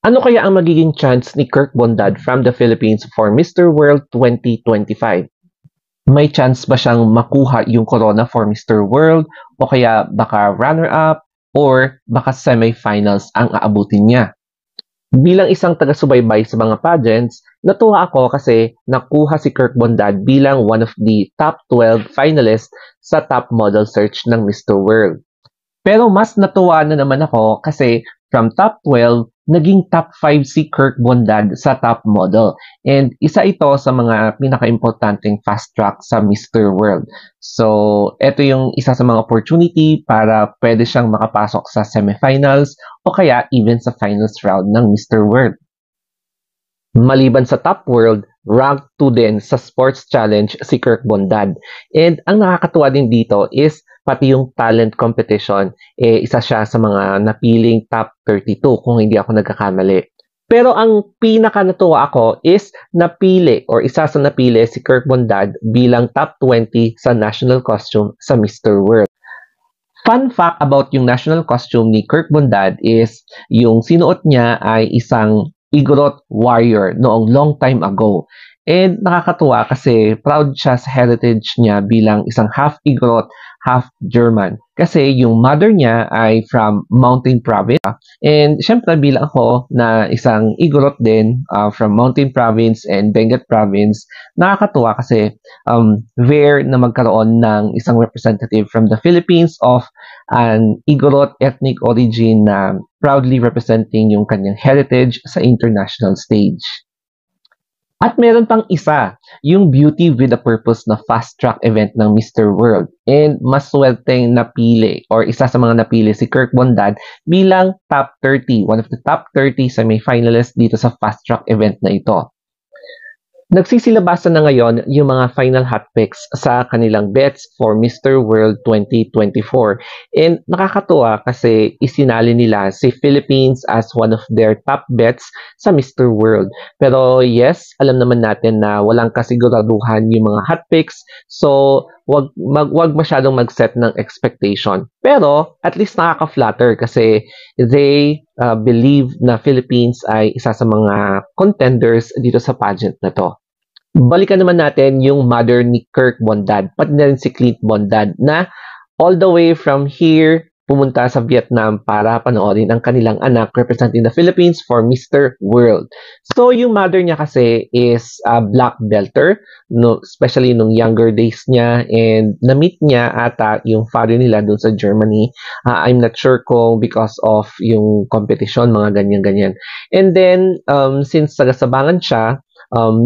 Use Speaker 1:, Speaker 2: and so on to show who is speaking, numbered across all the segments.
Speaker 1: Ano kaya ang magiging chance ni Kirk Bondad from the Philippines for Mr. World 2025? May chance ba siyang makuha yung corona for Mr. World o kaya baka runner-up or baka semifinals ang aabutin niya? Bilang isang taga-subaybay sa mga pageants, natuwa ako kasi nakuha si Kirk Bondad bilang one of the top 12 finalists sa top model search ng Mr. World. Pero mas natuwa na naman ako kasi from top 12, naging top 5 si Kirk Bondad sa top model. And isa ito sa mga pinaka-importanting fast track sa Mr. World. So, ito yung isa sa mga opportunity para pwede siyang makapasok sa semifinals o kaya even sa finals round ng Mr. World. Maliban sa Top World, rank 2 din sa Sports Challenge si Kirk Bondad. And ang nakakatuwa din dito is pati yung talent competition, isa siya sa mga napiling top 32 kung hindi ako nagkakamali. Pero ang pinaka natuwa ako is napili or isa sa napili si Kirk Bondad bilang top 20 sa national costume sa Mr. World. Fun fact about yung national costume ni Kirk Bondad is yung sinuot niya ay isang Igorot warrior noong long time ago. And nakakatuwa kasi proud siya sa heritage niya bilang isang half Igorot, half German. Kasi yung mother niya ay from Mountain Province. And syempre bilang ako na isang Igorot din from Mountain Province and Benguet Province, nakakatuwa kasi rare na magkaroon ng isang representative from the Philippines of an Igorot ethnic origin na proudly representing yung kanyang heritage sa international stage. At meron pang isa, yung Beauty with a Purpose na fast track event ng Mr. World. And mas swerteng napili or isa sa mga napili si Kirk Bondad bilang top 30, one of the top 30 semi-finalists dito sa fast track event na ito. Nagsisilabasan na ngayon yung mga final hot picks sa kanilang bets for Mr. World 2024. And nakakatuwa kasi isinali nila si Philippines as one of their top bets sa Mr. World. Pero yes, alam naman natin na walang kasiguraduhan yung mga hot picks. So, wag masyadong mag-set ng expectation. Pero at least nakaka-flatter kasi they believe na Philippines ay isa sa mga contenders dito sa pageant na to. Balikan naman natin yung mother ni Kirk Bondad, pati na rin si Clint Bondad na all the way from here pumunta sa Vietnam para panoorin ang kanilang anak representing the Philippines for Mr. World. So yung mother niya kasi is a black belter, no, especially nung younger days niya, and na-meet niya ata yung father nila dun sa Germany. I'm not sure kung because of yung competition, mga ganyan-ganyan. And then, since tagasabangan siya,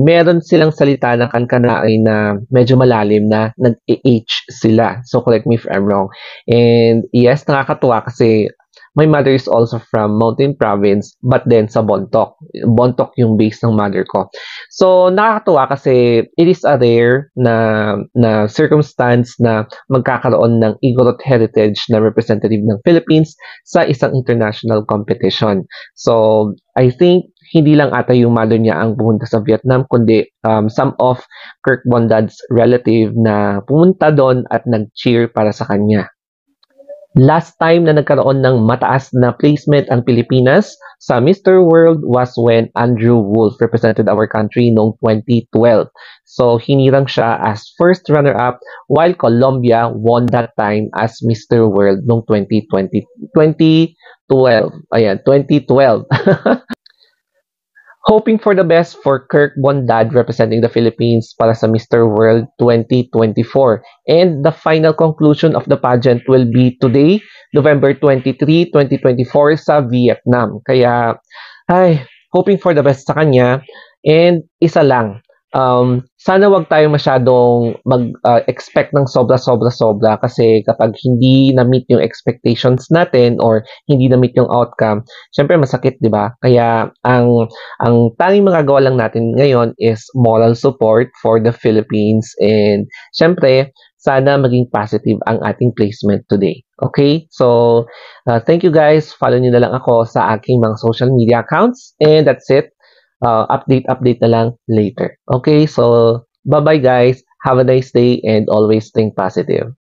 Speaker 1: meron silang salita ng kankanai na medyo malalim na nag-H sila. So, correct me if I'm wrong. And yes, nakakatuwa kasi my mother is also from Mountain Province, but then sa Bontoc. Bontoc yung base ng mother ko. So, nakakatuwa kasi it is a rare na circumstance na magkakaroon ng Igorot heritage na representative ng Philippines sa isang international competition. So, I think hindi lang ata yung mother niya ang pumunta sa Vietnam, kundi some of Kirk Bondad's relative na pumunta doon at nag-cheer para sa kanya. Last time na nagkaroon ng mataas na placement ang Pilipinas sa Mr. World was when Andrew Wolf represented our country noong 2012. So, hinirang siya as first runner-up while Colombia won that time as Mr. World noong 2012. Ayan, 2012. Hoping for the best for Kirk Bondad representing the Philippines para sa Mr. World 2024. And the final conclusion of the pageant will be today, November 23, 2024 sa Vietnam. Kaya, hoping for the best sa kanya. And isa lang, sana wag tayo masyadong mag-expect ng sobra-sobra-sobra kasi kapag hindi na-meet yung expectations natin or hindi na-meet yung outcome, syempre masakit, di ba? Kaya ang tanging magagawa lang natin ngayon is moral support for the Philippines and syempre sana maging positive ang ating placement today. Okay? So, thank you guys. Follow niyo na lang ako sa aking mga social media accounts and that's it. Update na lang later. Okay, so bye-bye guys. Have a nice day and always think positive.